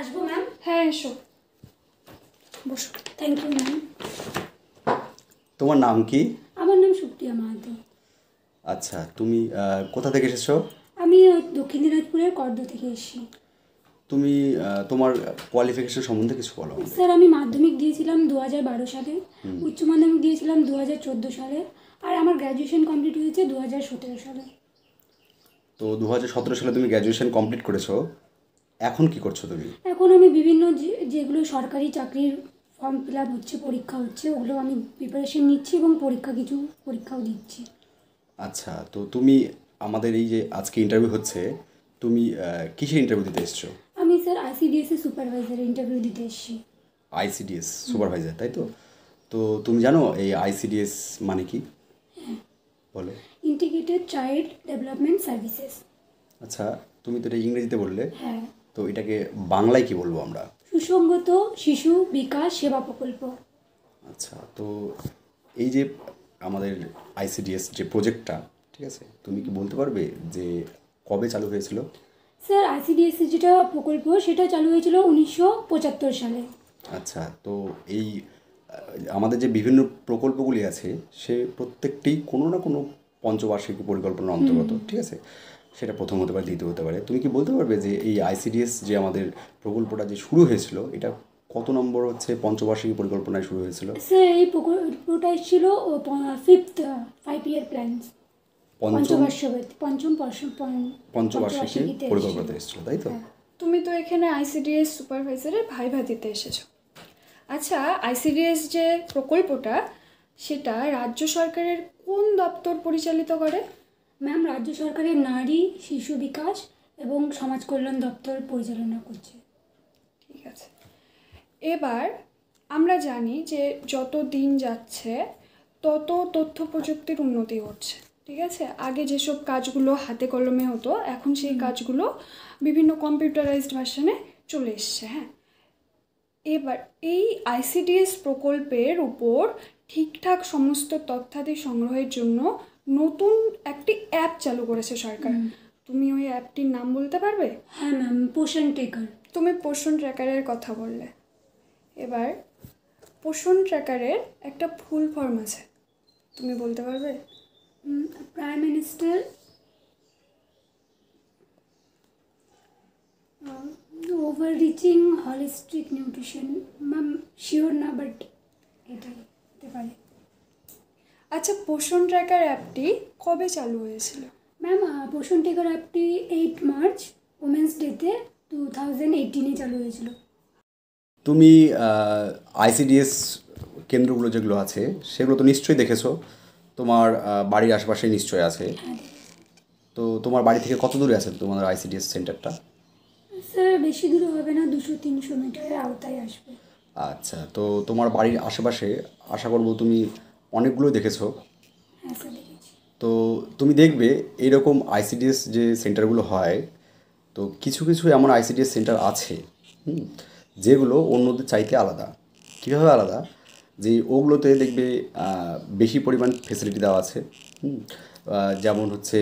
আসবো ম্যাম? হ্যাঁ এসো, বসো। Thank you ma'am. তোমার নাম কি? আমার নাম সুপ্রিয়া মাহাতো। আচ্ছা, তুমি কোথা থেকে এসেছো? আমি দক্ষিণ দিনাজপুরের করদ থেকে এসেছি। তুমি তোমার কোয়ালিফিকেশন সম্বন্ধে কিছু বলো আমাদের। স্যার আমি মাধ্যমিক দিয়েছিলাম 2012 সালে, উচ্চ মাধ্যমিক দিয়েছিলাম 2014 সালে, আর আমার গ্র্যাজুয়েশন কমপ্লিট হয়েছে 2017 সালে। তো 2017 সালে তুমি গ্র্যাজুয়েশন কমপ্লিট করেছো, এখন কি করছো তুমি? এখন আমি বিভিন্ন যেগুলো সরকারি চাকরির ফর্ম ফিল আপ হচ্ছে, পরীক্ষা হচ্ছে, ওগুলো আমি প্রিপারেশন নিচ্ছি এবং পরীক্ষাও দিচ্ছি। আচ্ছা, তো তুমি আমাদের এই যে আজকে ইন্টারভিউ হচ্ছে, তুমি কিসের ইন্টারভিউ দিতে এসছো? আমি স্যার ICDS এর সুপারভাইজারের ইন্টারভিউ দিতে এসেছি। আইসিডিএস সুপারভাইজার, তাই তো? তো তুমি জানো এই আইসিডিএস মানে কি? বলো। Integrated child development services. আচ্ছা, তুমি তো এটা ইংরেজিতে বললে, হ্যাঁ। তো এটাকে বাংলায় কি বলবো আমরা? সুসংগত শিশু বিকাশ সেবা প্রকল্প। আচ্ছা, তো এই যে আমাদের আইসিডিএস যে প্রজেক্টটা, ঠিক আছে, তুমি কি বলতে পারবে যে কবে চালু হয়েছিল? স্যার ICDS যেটা প্রকল্প সেটা চালু হয়েছিল 1975 সালে। আচ্ছা, তো এই আমাদের যে বিভিন্ন প্রকল্পগুলি আছে সে প্রত্যেকটি কোনো না কোনো পঞ্চবার্ষিকী পরিকল্পনার অন্তর্গত, ঠিক আছে? সেটা প্রথম হতে পারে, দ্বিতীয় হতে পারে। তুমি কি বলতে পারবে যে এই আইসিডিএস যে আমাদের প্রকল্পটা যে শুরু হয়েছিল, এটা কত নম্বর হচ্ছে পঞ্চবার্ষিকী পরিকল্পনায় শুরু হয়েছিল? স্যার এই প্রকল্পটা ছিল 5th 5 year প্ল্যান, পঞ্চবার্ষিকী পরিকল্পনাতে এসেছিল, তাই তো? তুমি তো এখানে আইসিডিএস সুপারভাইজারের ভাইভা দিতে এসেছো। আচ্ছা, আইসিডিএস যে প্রকল্পটা সেটা রাজ্য সরকারের কোন দপ্তর পরিচালিত করে? ম্যাম, রাজ্য সরকারের নারী শিশু বিকাশ এবং সমাজ কল্যাণ দপ্তর পরিচালনা করছে। ঠিক আছে, এবার আমরা জানি যে যত দিন যাচ্ছে তত তথ্য প্রযুক্তির উন্নতি হচ্ছে, ঠিক আছে? আগে যেসব কাজগুলো হাতে কলমে হতো এখন সেই কাজগুলো বিভিন্ন কম্পিউটারাইজড ভার্সনে চলে এসছে। হ্যাঁ, এবার এই আইসিডিএস প্রকল্পের উপর ঠিকঠাক সমস্ত তথ্যাদি সংগ্রহের জন্য নতুন একটি অ্যাপ চালু করেছে সরকার। তুমি ওই অ্যাপটির নাম বলতে পারবে? হ্যাঁ ম্যাম, পোষণ ট্র্যাকার। তুমি পোষণ ট্র্যাকারের কথা বললে, এবার পোষণ ট্র্যাকারের একটা ফুল ফর্ম আছে, তুমি বলতে পারবে? Prime minister overreaching holistic nutrition. Ma'am sure না, বাট এটাই হতে পারে। আচ্ছা, পোষণ ট্র্যাকার অ্যাপটি কবে চালু হয়েছিল? ম্যাম পোষণ ট্র্যাকার অ্যাপটি 8 মার্চ ওমেন্স ডেতে 2018 চালু হয়েছিল। তুমি আইসিডিএস কেন্দ্রগুলো যেগুলো আছে সেগুলো তো নিশ্চয়ই দেখেছো, তোমার বাড়ির আশেপাশে নিশ্চয়ই আছে। তো তোমার বাড়ি থেকে কত দূরে আছে তোমাদের আইসিডিএস সেন্টারটা? স্যার বেশি দূরে হবে না, 200-300 মিটারের আওতায় আসবে। আচ্ছা, তো তোমার বাড়ির আশেপাশে আশা করবো তুমি অনেকগুলো দেখেছো। হ্যাঁ স্যার, দেখেছি। তো তুমি দেখবে এইরকম আইসিডিএস যে সেন্টারগুলো হয়, তো কিছু কিছু এমন আইসিডিএস সেন্টার আছে যেগুলো অন্যদের চাইতে আলাদা। কীভাবে আলাদা? যে ওগুলোতে দেখবে বেশি পরিমাণ ফেসিলিটি দেওয়া আছে, যেমন হচ্ছে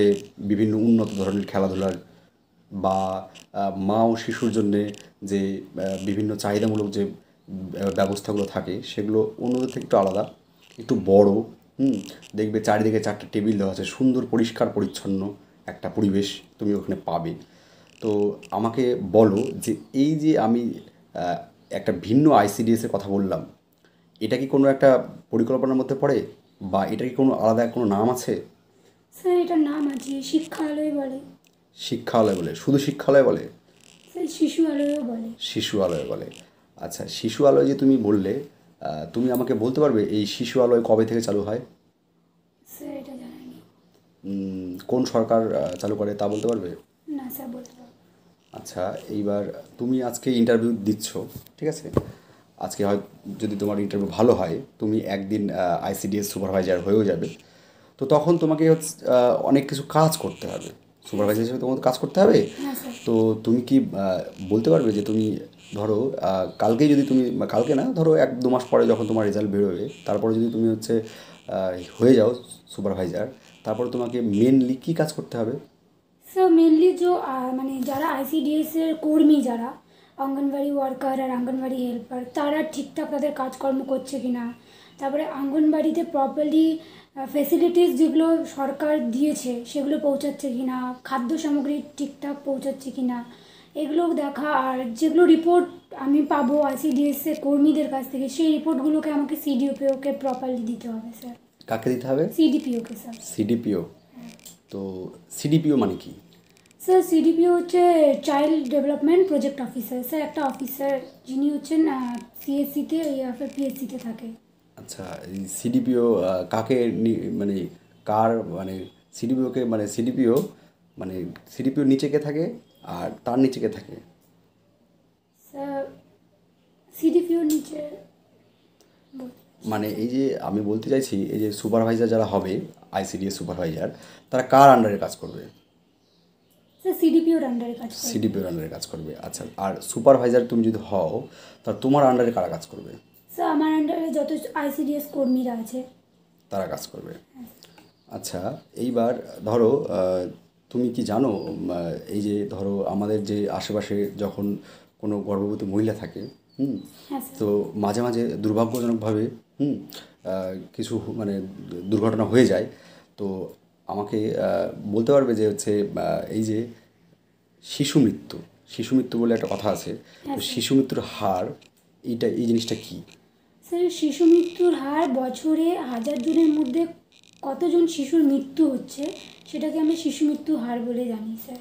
বিভিন্ন উন্নত ধরনের খেলাধুলার বা মা ও শিশুর জন্যে যে বিভিন্ন চাহিদামূলক যে ব্যবস্থাগুলো থাকে সেগুলো অন্যদের থেকে একটু আলাদা, একটু বড়। দেখবে চারিদিকে 4টা টেবিল দেওয়া আছে, সুন্দর পরিষ্কার পরিচ্ছন্ন একটা পরিবেশ তুমি ওখানে পাবে। তো আমাকে বলো যে এই যে আমি একটা ভিন্ন আইসিডিএসের কথা বললাম, এটা কি কোনো একটা পরিকল্পনার মধ্যে পড়ে বা এটা কি কোনো আলাদা কোনো নাম আছে? স্যার এটার নাম আছে, শিক্ষালয় বলে। শিক্ষালয় বলে? শুধু শিক্ষালয় বলে? স্যার শিশু আলয়ও বলে। শিশু আলয় বলে? আচ্ছা, শিশু আলয় যে তুমি বললে, তুমি আমাকে বলতে পারবে এই শিশু আলয় কবে থেকে চালু হয়? স্যার এটা জানা নেই। কোন সরকার চালু করে তা বলতে পারবে? না স্যার, বলতে পারবো। আচ্ছা, এইবার তুমি আজকে ইন্টারভিউ দিচ্ছ, ঠিক আছে? আজকে হয় যদি তোমার ইন্টারভিউ ভালো হয় তুমি একদিন আইসিডিএস সুপারভাইজার হয়েও যাবে। তো তখন তোমাকে হচ্ছে অনেক কিছু কাজ করতে হবে, সুপারভাইজার হিসেবে তোমাকে কাজ করতে হবে। হ্যাঁ স্যার। তো তুমি কি বলতে পারবে যে তুমি ধরো কালকেই যদি তুমি কালকে না, ধরো 1-2 মাস পরে যখন তোমার রেজাল্ট বেরোবে, তারপরে যদি তুমি হচ্ছে হয়ে যাও সুপারভাইজার, তারপরে তোমাকে মেনলি কী কাজ করতে হবে? স্যার মেনলি যে মানে যারা ICDS এর কর্মী, যারা অঙ্গনওয়াড়ি ওয়ার্কার আর অঙ্গনওয়াড়ি হেল্পার তারা ঠিকঠাক তাদের কাজকর্ম করছে কি না, তারপরে অঙ্গনওয়াড়িতে প্রপারলি ফেসিলিটিস যেগুলো সরকার দিয়েছে সেগুলো পৌঁছাচ্ছে কি না, খাদ্য সামগ্রী ঠিকঠাক পৌঁছাচ্ছে কি না, এগুলো দেখা। আর যেগুলো রিপোর্ট আমি পাবো ICDS এর কর্মীদের কাছ থেকে, সেই রিপোর্টগুলোকে আমাকে CDPOকে প্রপারলি দিতে হবে স্যার। কাকে দিতে হবে? CDPOকে স্যার। সিডিপিও। তো সিডিপিও মানে কি? স্যার CDPO হচ্ছে child development project officer sir, একটা অফিসার যিনি হচ্ছেন CSCতে PSCতে থাকে। আচ্ছা, এই সিডিপিও কাকে মানে কার মানে সিডিপিওকে মানে সিডিপিওর নিচে কে থাকে আর তার নিচে কে থাকে? স্যার CDPOর নিচে মানে এই যে আমি বলতে চাইছি, এই যে সুপারভাইজার যারা হবে ICDS সুপারভাইজার, তারা কার আন্ডারে কাজ করবে? স্যার CDPOর আন্ডারে কাজ করে। সিডিপিওর আন্ডারে কাজ করবে। আচ্ছা, আর সুপারভাইজার তুমি যদি হও তাহলে তোমার আন্ডারে কারা কাজ করবে? স্যার আমার আন্ডারে যত ICDS কর্মীরা আছে তারা কাজ করবে। আচ্ছা, এইবার ধরো তুমি কি জানো এই যে ধরো আমাদের যে আশেপাশে যখন কোনো গর্ভবতী মহিলা থাকে, হ্যাঁ স্যার। তো মাঝে মাঝে দুর্ভাগ্যজনকভাবে কিছু মানে দুর্ঘটনা হয়ে যায়। তো আমাকে বলতে পারবে যে হচ্ছে এই যে শিশু মৃত্যু বলে একটা কথা আছে, তো শিশু মৃত্যুর হার এই জিনিসটা কি? স্যার শিশু মৃত্যুর হার বছরে 1000 জনের মধ্যে কতজন শিশুর মৃত্যু হচ্ছে সেটাকে আমরা শিশু মৃত্যু হার বলে জানি স্যার।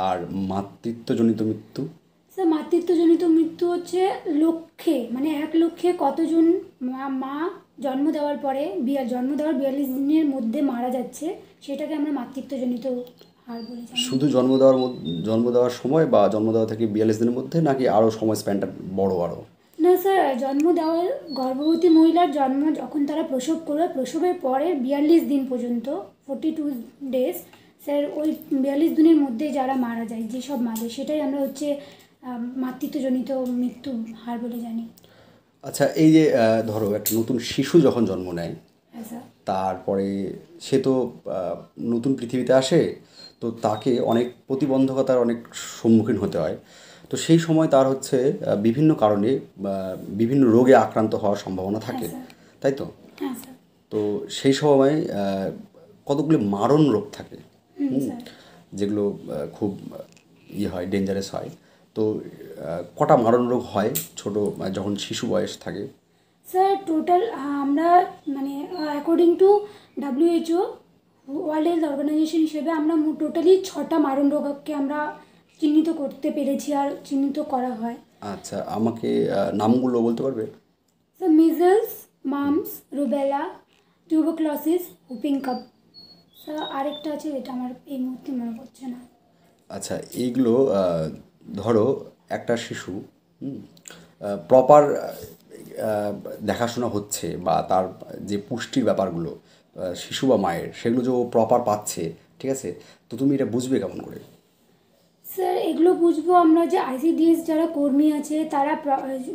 আর মাতৃত্বজনিত মৃত্যু? স্যার মাতৃত্বজনিত মৃত্যু হচ্ছে লক্ষে, মানে 1 লক্ষে কতজন মা জন্ম দেওয়ার পরে জন্ম দেওয়ার 42 দিনের মধ্যে মারা যাচ্ছে, সেটাকে আমরা মাতৃত্বজনিত হার বলে জানি। শুধু জন্ম দেওয়ার সময় বা জন্ম দেওয়া থেকে 42 দিনের মধ্যে, নাকি আরও সময় স্প্যানটা বড় আরও? না স্যার, জন্ম দেওয়ার গর্ভবতী মহিলার জন্ম যখন তারা প্রসব করবে, প্রসবের পরের 42 দিন পর্যন্ত 42 ডেজ স্যার, ওই 42 দিনের মধ্যে যারা মারা যায়, যেসব মারা যায়, সেটাই আমরা হচ্ছে মাতৃত্বজনিত মৃত্যু হার বলে জানি। আচ্ছা, এই যে ধরো একটা নতুন শিশু যখন জন্ম নেয়, হ্যাঁ স্যার। তারপরে সে তো নতুন পৃথিবীতে আসে, তো তাকে অনেক প্রতিবন্ধকতার অনেক সম্মুখীন হতে হয়। তো সেই সময় তার হচ্ছে বিভিন্ন কারণে বিভিন্ন রোগে আক্রান্ত হওয়ার সম্ভাবনা থাকে, তাই তো? হ্যাঁ স্যার। তো সেই সময় কতগুলো মারণ রোগ থাকে, স্যার। যেগুলো খুব হয়, ডেঞ্জারাস হয়। তো কটা মারণ রোগ হয় ছোট যখন শিশু বয়স থাকে? স্যার টোটাল আমরা মানে according to WHO World Health Organization হিসেবে আমরা টোটালি 6টা মারণ রোগকে আমরা চিহ্নিত করতে পেরেছি আর চিহ্নিত করা হয়। আচ্ছা, আমাকে নামগুলো বলতে পারবে? Sir measles, mumps, rubella, tuberculosis, whooping cup. Sir আরেকটা আছে, এটা আমার এই মুহূর্তে মনে পড়ছে না। আচ্ছা, এইগুলো ধরো একটা শিশু প্রপার দেখাশোনা হচ্ছে, বা তার যে পুষ্টির ব্যাপারগুলো শিশু বা মায়ের, সেগুলো যে ও প্রপার পাচ্ছে, ঠিক আছে, তো তুমি এটা বুঝবে কেমন করে? স্যার এগুলো বুঝবো আমরা যে ICDS যারা কর্মী আছে তারা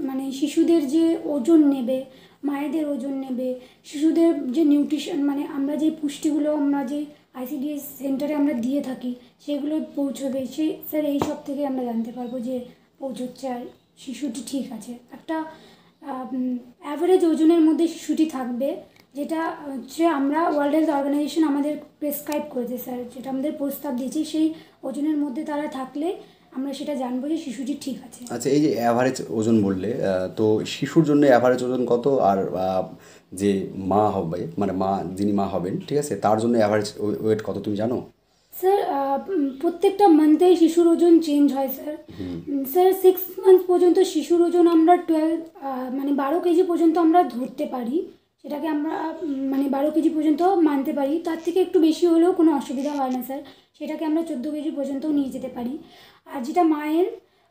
মানে শিশুদের যে ওজন নেবে, মায়েদের ওজন নেবে, শিশুদের যে নিউট্রিশন মানে আমরা যে পুষ্টিগুলো আমরা যে ICDS সেন্টারে আমরা দিয়ে থাকি সেগুলো পৌঁছবে, স্যার এই সব থেকে আমরা জানতে পারবো যে পৌঁছচ্ছে আর শিশুটি ঠিক আছে। একটা অ্যাভারেজ ওজনের মধ্যে শিশুটি থাকবে, যেটা হচ্ছে আমরা ওয়ার্ল্ড হেলথ অর্গানাইজেশন আমাদের প্রেসক্রাইব করেছে স্যার, যেটা আমাদের প্রস্তাব দিয়েছে, সেই ওজনের মধ্যে তারা থাকলে আমরা সেটা জানবো যে শিশুটি ঠিক আছে। আচ্ছা, এই যে অ্যাভারেজ ওজন বললে, তো শিশুর জন্য অ্যাভারেজ ওজন কত? আর যে মা হবে, মানে যিনি মা হবেন, ঠিক আছে, তার জন্য অ্যাভারেজ ওয়েট কত তুমি জানো? স্যার প্রত্যেকটা মান্থেই শিশুর ওজন চেঞ্জ হয় স্যার। স্যার 6 মান্থ পর্যন্ত শিশুর ওজন আমরা 12 কেজি পর্যন্ত আমরা ধরতে পারি, সেটাকে আমরা মানে 12 কেজি পর্যন্ত মানতে পারি। তার থেকে একটু বেশি হলেও কোনো অসুবিধা হয় না স্যার, সেটাকে আমরা 14 কেজি পর্যন্তও নিয়ে যেতে পারি। আর যেটা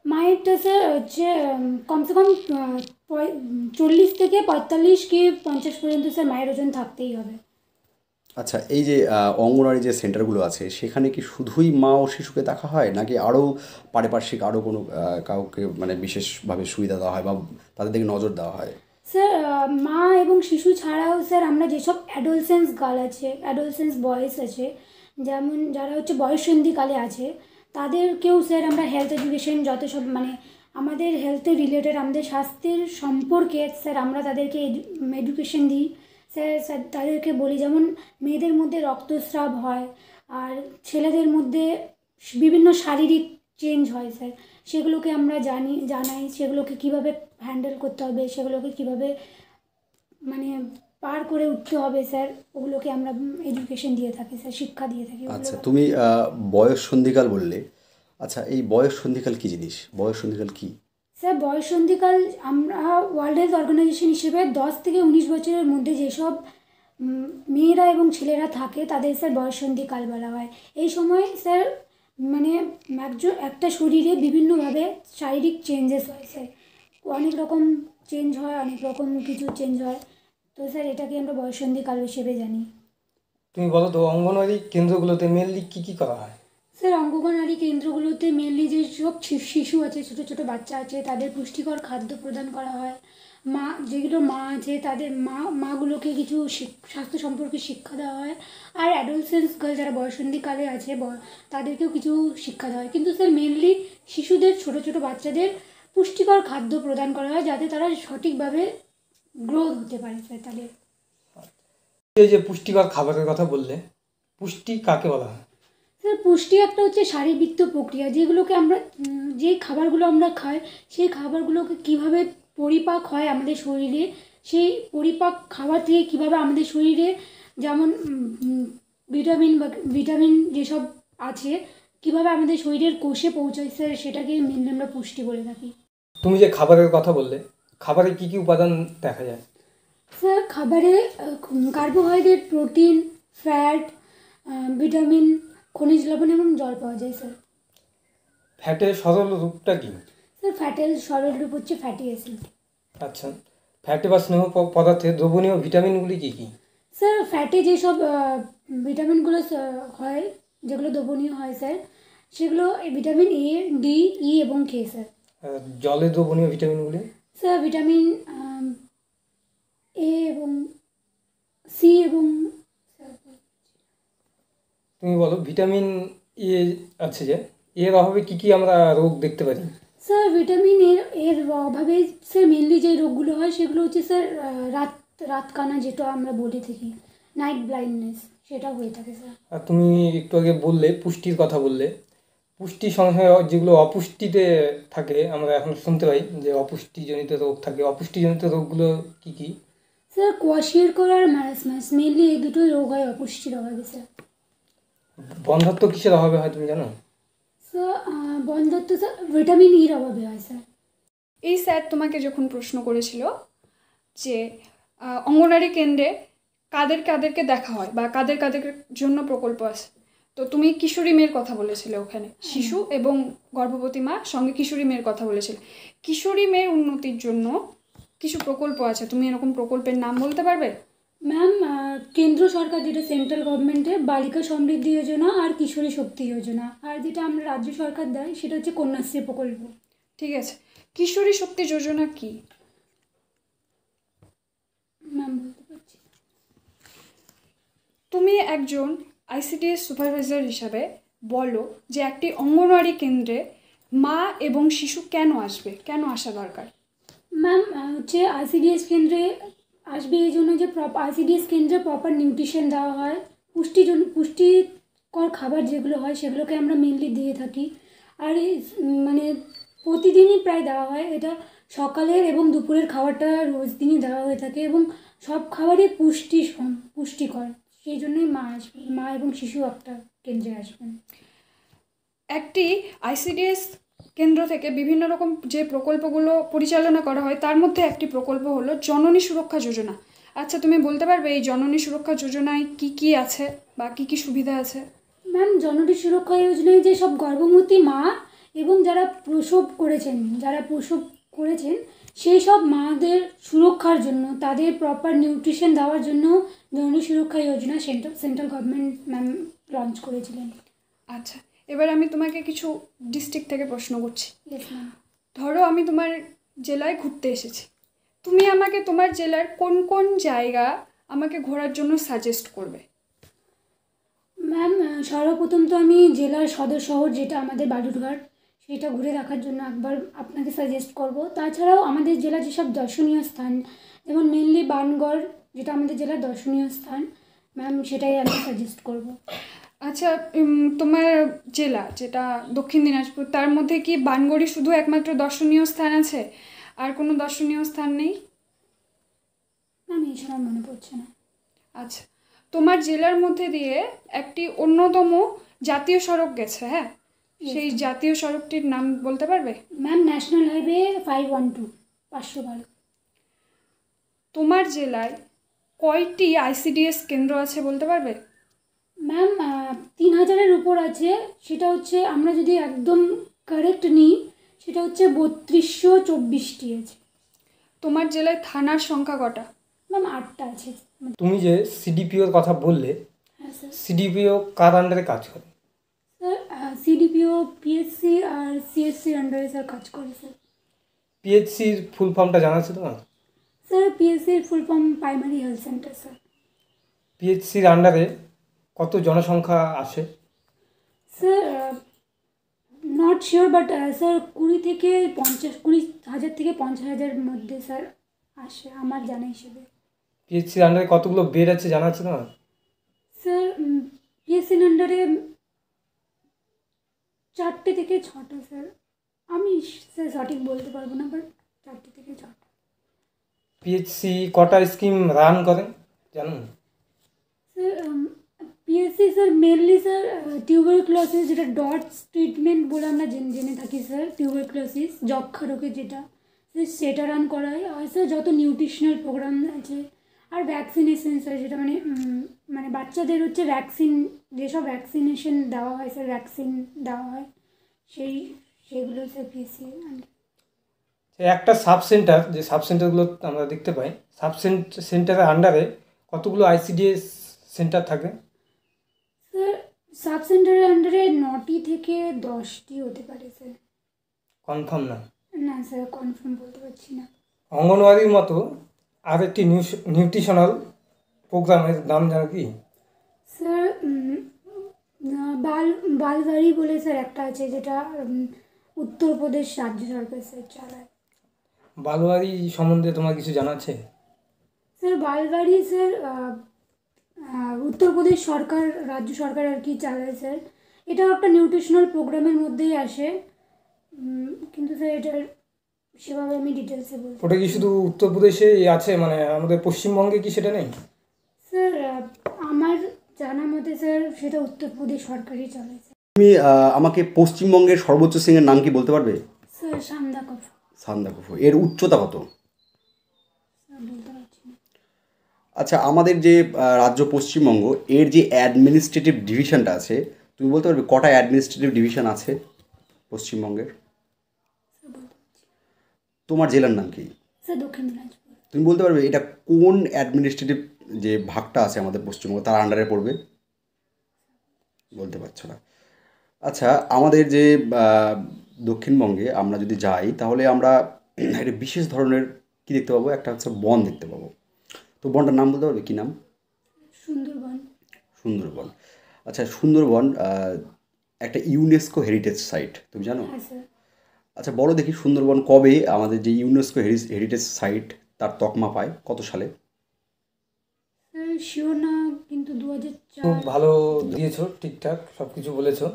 মায়েরটা স্যার হচ্ছে কমসে কম 40 থেকে 45 কি 50 পর্যন্ত স্যার মায়ের ওজন থাকতেই হবে। আচ্ছা, এই যে অঙ্গনওয়াড়ি যে সেন্টারগুলো আছে, সেখানে কি শুধুই মা ও শিশুকে দেখা হয়, নাকি আরও পারিপার্শ্বিক আরও কোনো কাউকে মানে বিশেষভাবে সুবিধা দেওয়া হয় বা তাদের দিকে নজর দেওয়া হয়? স্যার মা এবং শিশু ছাড়াও স্যার আমরা যেসব অ্যাডোলসেন্স গার্ল আছে, অ্যাডোলসেন্স বয়েজ আছে, যেমন যারা হচ্ছে বয়ঃসন্ধিকালে আছে, তাদেরকেও স্যার আমরা হেলথ এডুকেশন যত সব মানে আমাদের হেলথের রিলেটেড, আমাদের স্বাস্থ্যের সম্পর্কে স্যার আমরা তাদেরকে এডুকেশন দিই। স্যার তাদেরকে বলি যেমন মেয়েদের মধ্যে রক্তস্রাব হয় আর ছেলেদের মধ্যে বিভিন্ন শারীরিক চেঞ্জ হয় স্যার, সেগুলোকে আমরা জানাই, সেগুলোকে কীভাবে হ্যান্ডেল করতে হবে, সেগুলোকে কীভাবে মানে পার করে উঠতে হবে স্যার, ওগুলোকে আমরা এডুকেশন দিয়ে থাকি স্যার, শিক্ষা দিয়ে থাকি আচ্ছা, ওগুলো। তুমি বয়স সন্ধিকাল বললে। আচ্ছা, এই বয়স সন্ধিকাল কী জিনিস? বয়স সন্ধিকাল কী? স্যার বয়ঃসন্ধিকাল আমরা ওয়ার্ল্ড হেলথ অর্গানাইজেশন হিসেবে 10 থেকে 19 বছরের মধ্যে যেসব মেয়েরা এবং ছেলেরা থাকে তাদের স্যার বয়ঃসন্ধিকাল বলা হয়। এই সময় স্যার মানে একটা শরীরে বিভিন্নভাবে শারীরিক চেঞ্জেস হয় স্যার, অনেক রকম চেঞ্জ হয়, অনেক রকম কিছু চেঞ্জ হয়, তো স্যার এটাকে আমরা বয়ঃসন্ধিকাল হিসেবে জানি। তুমি বলো তো অঙ্গনওয়াড়ি কেন্দ্রগুলোতে মেনলি কী কী করা হয়? স্যার অঙ্গনওয়াড়ি কেন্দ্রগুলোতে মেনলি যে সব শিশু আছে, ছোটো ছোটো বাচ্চা আছে, তাদের পুষ্টিকর খাদ্য প্রদান করা হয়। যেগুলো মা আছে তাদের মাগুলোকে কিছু স্বাস্থ্য সম্পর্কে শিক্ষা দেওয়া হয়। আর অ্যাডোলসেন্স গার্ল যারা বয়ঃসন্ধিকালে আছে তাদেরকেও কিছু শিক্ষা দেওয়া হয়। কিন্তু স্যার মেনলি শিশুদের, ছোটো ছোটো বাচ্চাদের পুষ্টিকর খাদ্য প্রদান করা হয় যাতে তারা সঠিকভাবে গ্রোথ হতে পারে স্যার তাদের। এই যে পুষ্টিকর খাবারের কথা বললে, পুষ্টি কাকে বলা হয়? স্যার পুষ্টি একটা হচ্ছে শারীরবৃত্ত প্রক্রিয়া, যেগুলোকে আমরা যে খাবারগুলো আমরা খাই সেই খাবারগুলোকে কিভাবে পরিপাক হয় আমাদের শরীরে, সেই পরিপাক খাবার থেকে কিভাবে আমাদের শরীরে যেমন ভিটামিন যেসব আছে কিভাবে আমাদের শরীরের কোষে পৌঁছায় স্যার, সেটাকে মেনলি আমরা পুষ্টি বলে থাকি। তুমি যে খাবারের কথা বললে, খাবারে কী কী উপাদান দেখা যায়? স্যার খাবারে কার্বোহাইড্রেট, প্রোটিন, ফ্যাট, ভিটামিন, খনিজ লবণ এবং জল পাওয়া যায় স্যার। ফ্যাটের সরল রূপটা কী? স্যার ফ্যাটের সরল রূপ হচ্ছে ফ্যাটি অ্যাসিড। আচ্ছা, ফ্যাটে বা স্নেহ পদার্থে দ্রবণীয় ভিটামিনগুলি কী কী? স্যার ফ্যাটে যেসব ভিটামিনগুলো হয়, যেগুলো দ্রবণীয় হয় স্যার, সেগুলো ভিটামিন এ, ডি, ই এবং কে স্যার। জলে দ্রবণীয় ভিটামিনগুলি? স্যার ভিটামিন এ এবং সি এবং তুমি বলো ভিটামিন এ আছে যে, এর অভাবে কী কী আমরা রোগ দেখতে পারি? স্যার ভিটামিন এর অভাবে স্যার মেনলি যে রোগগুলো হয় সেগুলো হচ্ছে স্যার রাতকানা, যেটা আমরা বলে থাকি নাইট ব্লাইন্ডনেস, সেটা হয়ে থাকে স্যার। আর তুমি একটু আগে বললে পুষ্টির কথা বললে, পুষ্টির সঙ্গে যেগুলো অপুষ্টিতে থাকে আমরা এখন শুনতে পাই যে অপুষ্টিজনিত রোগ থাকে, অপুষ্টিজনিত রোগগুলো কী কী? স্যার কোয়াশিয়রকর আর ম্যারাসমাস, মেনলি এই দুটোই রোগ হয় অপুষ্টির অভাবে স্যার। বন্ধ্যাত্ব কিসের অভাবে হয় তুমি জানো? স্যার বন্ধ্যাত্ব স্যার ভিটামিন ইর অভাবে হয় স্যার। এই স্যার তোমাকে যখন প্রশ্ন করেছিল যে অঙ্গনওয়াড়ি কেন্দ্রে কাদের কাদেরকে দেখা হয় বা কাদের কাদের জন্য প্রকল্প আছে, তো তুমি কিশোরী মেয়ের কথা বলেছিলে, ওখানে শিশু এবং গর্ভবতী মা সঙ্গে কিশোরী মেয়ের কথা বলেছিলে। কিশোরী মেয়ের উন্নতির জন্য কিছু প্রকল্প আছে, তুমি এরকম প্রকল্পের নাম বলতে পারবে? ম্যাম কেন্দ্র সরকার যেটা সেন্ট্রাল গভর্নমেন্টের বালিকা সমৃদ্ধি যোজনা আর কিশোরী শক্তি যোজনা, আর যেটা আমরা রাজ্য সরকার দেয় সেটা হচ্ছে কন্যাশ্রী প্রকল্প। ঠিক আছে, কিশোরী শক্তি যোজনা কি ম্যাম বলতে পারছি। তুমি একজন আইসিডিএস সুপারভাইজার হিসাবে বলো যে একটি অঙ্গনওয়াড়ি কেন্দ্রে মা এবং শিশু কেন আসবে, কেন আসা দরকার? ম্যাম হচ্ছে আইসিডিএস কেন্দ্রে আসবে এই জন্য যে আইসিডিএস কেন্দ্রে প্রপার নিউট্রিশন দেওয়া হয়, পুষ্টিকর খাবার যেগুলো হয় সেগুলোকে আমরা মেনলি দিয়ে থাকি। আর এই মানে প্রতিদিনই প্রায় দেওয়া হয়, এটা সকালের এবং দুপুরের খাবারটা রোজ দিনই দেওয়া হয়ে থাকে এবং সব খাবারই পুষ্টিকর, সেই জন্যই মা এবং শিশু একটা কেন্দ্রে আসবেন। একটি আইসিডিএস কেন্দ্র থেকে বিভিন্ন রকম যে প্রকল্পগুলো পরিচালনা করা হয় তার মধ্যে একটি প্রকল্প হলো জননী সুরক্ষা যোজনা। আচ্ছা, তুমি বলতে পারবে এই জননী সুরক্ষা যোজনায় কি কি আছে বা কি কি সুবিধা আছে? ম্যাম জননী সুরক্ষা যোজনায় যে সব গর্ভবতী মা এবং যারা প্রসব করেছেন সেই সব মাদের সুরক্ষার জন্য, তাদের প্রপার নিউট্রিশন দেওয়ার জন্য জননী সুরক্ষা যোজনা সেন্ট্রাল গভর্নমেন্ট ম্যাম লঞ্চ করেছিলেন। আচ্ছা, এবার আমি তোমাকে কিছু ডিস্ট্রিক্ট থেকে প্রশ্ন করছি। Yes ma'am. ধরো আমি তোমার জেলায় ঘুরতে এসেছি, তুমি আমাকে তোমার জেলার কোন কোন জায়গা আমাকে ঘোরার জন্য সাজেস্ট করবে? ম্যাম সর্বপ্রথম তো আমি জেলার সদর শহর যেটা আমাদের বালুরঘাট, সেটা ঘুরে দেখার জন্য একবার আপনাকে সাজেস্ট করব। তাছাড়াও আমাদের জেলার যেসব দর্শনীয় স্থান, যেমন মেনলি বানগড়, যেটা আমাদের জেলার দর্শনীয় স্থান, ম্যাম সেটাই আমি সাজেস্ট করব। আচ্ছা, তোমার জেলা যেটা দক্ষিণ দিনাজপুর, তার মধ্যে কি বানগড়ি শুধু একমাত্র দর্শনীয় স্থান আছে, আর কোনো দর্শনীয় স্থান নেই? ম্যাম এই সময় মনে পড়ছে না। আচ্ছা, তোমার জেলার মধ্যে দিয়ে একটি অন্যতম জাতীয় সড়ক গেছে, হ্যাঁ, সেই জাতীয় সড়কটির নাম বলতে পারবে? Ma'am national highway 512, 512। তোমার জেলায় কয়টি আইসিডিএস কেন্দ্র আছে বলতে পারবে? ম্যাম 3000-এর উপর আছে। সেটা হচ্ছে আমরা যদি একদম কারেক্ট নিই, সেটা হচ্ছে 3224টি আছে। তোমার জেলায় থানার সংখ্যা কটা? ম্যাম 8টা আছে। তুমি যে সিডিপিওর কথা বললে, হ্যাঁ স্যার। সিডিপিও কার আন্ডারে কাজ করে? স্যার সিডিপিও পিএসসি আর সিএসসির আন্ডারে স্যার কাজ করে স্যার। পিএইচসির ফুল ফর্মটা জানা আছে তোমার? স্যার পিএসসির full form primary health center sir. পিএইচসির আন্ডারে কত জনসংখ্যা আসে? Sir not sure, but sir 20,000 থেকে 50,000 মধ্যে স্যার আসে আমার জানা হিসেবে। পিএইচসির আন্ডারে কতগুলো বেড আছে জানা আছে তোমার? স্যার পিএসসির আন্ডারে 4টে থেকে 6টা স্যার। আমি স্যার সঠিক বলতে পারবো না, বাট 4টে থেকে 6টা। পিএইচসি কটা স্কিম রান করে জানো? Sir PSC sir mainly sir tuberculosis, যেটা ডটস ট্রিটমেন্ট বলে আমরা জেনে থাকি স্যার, টিউবারকুলোসিস যক্ষা রোগের যেটা, সেটা রান করায়। আর স্যার যত নিউট্রিশনাল প্রোগ্রাম আছে আর ভ্যাকসিনেশন স্যার, যেটা মানে বাচ্চাদের হচ্ছে ভ্যাকসিন, যেসব ভ্যাকসিনেশন দেওয়া হয় স্যার, ভ্যাকসিন দেওয়া হয়, সেগুলো স্যার পিএসসি। একটা সাব সেন্টার, যে সাব সেন্টারগুলো আমরা দেখতে পাই, সাব সেন্টারের আন্ডারে কতগুলো আইসিডিএস সেন্টার থাকে? স্যার সাব সেন্টারের আন্ডারে 9টি থেকে 10টি হতে পারে স্যার। কনফার্ম না? না স্যার কনফার্ম বলতে পারছি না। অঙ্গনওয়াড়ির মতো আরেকটি নিউট্রিশনাল প্রোগ্রামের নাম জানো কি? স্যার বালবাড়ি বলে স্যার একটা আছে, যেটা উত্তরপ্রদেশ রাজ্য সরকার স্যার চালায়। বালুয়ারি সম্বন্ধে তোমার কিছু জানা আছে? স্যার বালবাড়ি স্যার উত্তরপ্রদেশ সরকার, রাজ্য সরকার আর কি চালায় স্যার। এটাও একটা নিউট্রিশনাল প্রোগ্রামের মধ্যেই আসে, কিন্তু স্যার এটার সেভাবে আমি ডিটেলসে বলতে। ওটা কি শুধু উত্তরপ্রদেশেই আছে, মানে আমাদের পশ্চিমবঙ্গে কি সেটা নেই? স্যার আমার জানা মতে স্যার সেটা উত্তরপ্রদেশ সরকারই চালায় স্যার। তুমি আমাকে পশ্চিমবঙ্গের সর্বোচ্চ সিংহের নাম কি বলতে পারবে? স্যার সান্দাকফ। সান্দাকফু। এর উচ্চতা কত? স্যার বলতে পারছি না। আচ্ছা, আমাদের যে রাজ্য পশ্চিমবঙ্গ, এর যে অ্যাডমিনিস্ট্রেটিভ ডিভিশনটা আছে, তুমি বলতে পারবে কটা অ্যাডমিনিস্ট্রেটিভ ডিভিশন আছে পশ্চিমবঙ্গের? স্যার বলতে পারছি না। তোমার জেলার নাম কি? স্যার দক্ষিণ দিনাজপুর। তুমি বলতে পারবে এটা কোন অ্যাডমিনিস্ট্রেটিভ যে ভাগটা আছে আমাদের পশ্চিমবঙ্গ, তার আন্ডারে পড়বে? বলতে পারছো না। আচ্ছা, আমাদের যে দক্ষিণবঙ্গে আমরা যদি যাই, তাহলে আমরা একটা বিশেষ ধরনের কী দেখতে পাবো, একটা হচ্ছে বন দেখতে পাবো। তো বনটার নাম বলতে পারবে কী নাম? সুন্দরবন। সুন্দরবন। আচ্ছা, সুন্দরবন একটা ইউনেস্কো হেরিটেজ সাইট, তুমি জানো? হ্যাঁ স্যার। আচ্ছা বলো দেখি, সুন্দরবন কবে আমাদের যে ইউনেস্কো হেরিটেজ সাইট তার তকমা পায়, কত সালে? স্যার শিওর না, কিন্তু খুব 2004। ভালো দিয়েছো, ঠিকঠাক সব কিছু বলেছো।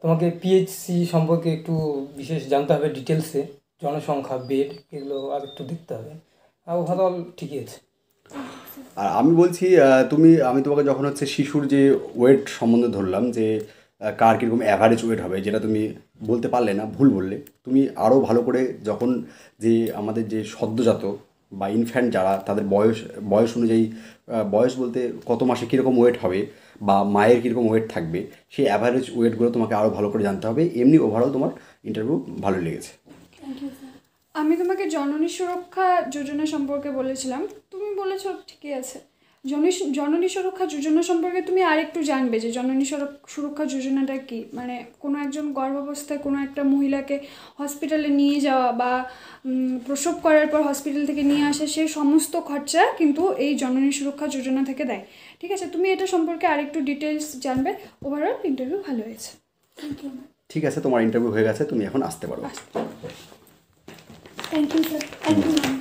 তোমাকে পিএইচসি সম্পর্কে একটু বিশেষ জানতে হবে ডিটেলসে, জনসংখ্যা, বেড, এগুলো আর একটু দেখতে হবে। আর ওভারঅল ঠিকই আছে। আর আমি বলছি, আমি তোমাকে যখন হচ্ছে শিশুর যে ওয়েট সম্বন্ধে ধরলাম, যে কার কীরকম অ্যাভারেজ ওয়েট হবে, যেটা তুমি বলতে পারলে না, ভুল বললে। তুমি আরও ভালো করে যখন যে আমাদের যে সদ্যজাত বা ইনফ্যান্ট যারা, তাদের বয়স অনুযায়ী, বয়স বলতে কত মাসে কীরকম ওয়েট হবে বা মায়ের কীরকম ওয়েট থাকবে, সেই অ্যাভারেজ ওয়েটগুলো তোমাকে আরও ভালো করে জানতে হবে। এমনি ওভারঅল তোমার ইন্টারভিউ ভালো লেগেছে। Thank you sir. আমি তোমাকে জননী সুরক্ষা যোজনা সম্পর্কে বলেছিলাম, তুমি বলেছো ঠিকই আছে। জননী সুরক্ষা যোজনা সম্পর্কে তুমি আরেকটু জানবে যে জননী সুরক্ষা যোজনাটা কি, মানে কোনো একজন গর্ভাবস্থায় কোনো একটা মহিলাকে হসপিটালে নিয়ে যাওয়া বা প্রসব করার পর হসপিটাল থেকে নিয়ে আসা, সেই সমস্ত খরচা কিন্তু এই জননী সুরক্ষা যোজনা থেকে দেয়। ঠিক আছে, তুমি এটা সম্পর্কে আরেকটু ডিটেলস জানবে। ওভারঅল ইন্টারভিউ ভালো হয়েছে। Thank you ma'am. ঠিক আছে, তোমার ইন্টারভিউ হয়ে গেছে, তুমি এখন আসতে পারো। Thank you sir, thank you ma'am.